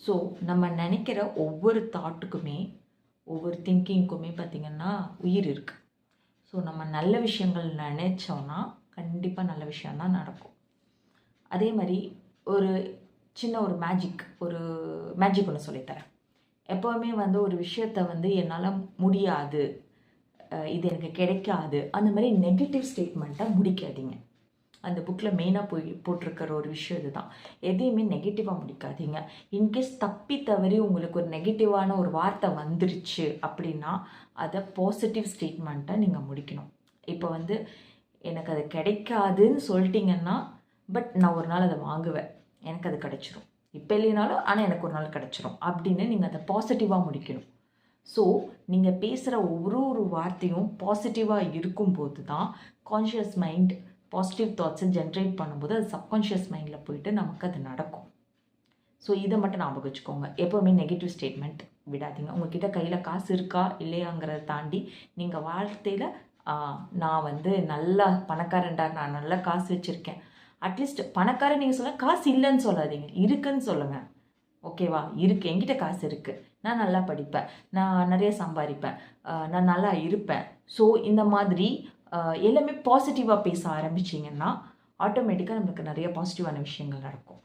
So நம்ம நினைக்கிற ஒவ்வொரு தாட்டுக்குமே ஒவ்வொரு திங்கிங்க்குமே பார்த்திங்கன்னா உயிர் இருக்குது. ஸோ நம்ம நல்ல விஷயங்கள் நினச்சோன்னா கண்டிப்பாக நல்ல விஷயந்தான் நடக்கும். அதே மாதிரி ஒரு சின்ன ஒரு மேஜிக் ஒன்று சொல்லித்தரேன். எப்போவுமே ஒரு விஷயத்தை என்னால் முடியாது, இது எனக்கு கிடைக்காது, அந்த மாதிரி நெகட்டிவ் ஸ்டேட்மெண்ட்டை முடிக்காதீங்க. அந்த புக்கில் மெயினாக போட்டிருக்கிற ஒரு விஷயம் இதுதான். எதையுமே நெகட்டிவாக முடிக்காதீங்க. இன்கேஸ் தப்பி தவறி உங்களுக்கு ஒரு நெகட்டிவான ஒரு வார்த்தை வந்துருச்சு அப்படின்னா அதை பாசிட்டிவ் ஸ்டேட்மெண்ட்டை நீங்கள் முடிக்கணும். இப்போ எனக்கு அது கிடைக்காதுன்னு சொல்லிட்டீங்கன்னா, பட் நான் ஒரு நாள் அதை வாங்குவேன், எனக்கு அது கிடச்சிரும், இப்போ இல்லைனாலும் ஆனால் எனக்கு ஒரு நாள் கிடச்சிரும் அப்படின்னு நீங்கள் அதை பாசிட்டிவாக முடிக்கணும். ஸோ நீங்கள் பேசுகிற ஒரு வார்த்தையும் பாசிட்டிவாக இருக்கும்போது தான் கான்ஷியஸ் மைண்ட் பாசிட்டிவ் தாட்ஸை ஜென்ரேட் பண்ணும்போது அது சப்கான்ஷியஸ் மைண்டில் போயிட்டு நமக்கு அது நடக்கும். ஸோ இதை மட்டும் ஞாபகம் வச்சுக்கோங்க. எப்போவுமே நெகட்டிவ் ஸ்டேட்மெண்ட் விடாதீங்க. உங்ககிட்ட கையில் காசு இருக்கா இல்லையாங்கிறத தாண்டி நீங்கள் வார்த்தையில் நான் நல்லா பணக்காரன்டா, நான் நல்லா காசு வச்சுருக்கேன், அட்லீஸ்ட் பணக்காரன் நீங்கள் சொல்ல, காசு இல்லைன்னு சொல்லாதீங்க, இருக்குன்னு சொல்லுங்கள். ஓகேவா? இருக்குது, என்கிட்ட காசு இருக்குது, நான் நல்லா படிப்பேன், நான் நிறைய சம்பாதிப்பேன், நான் நல்லா இருப்பேன். ஸோ இந்த மாதிரி எல்லாமே பாசிட்டிவாக பேச ஆரம்பிச்சிங்கன்னா ஆட்டோமேட்டிக்காக நம்மளுக்கு நிறைய பாசிட்டிவான விஷயங்கள் நடக்கும்.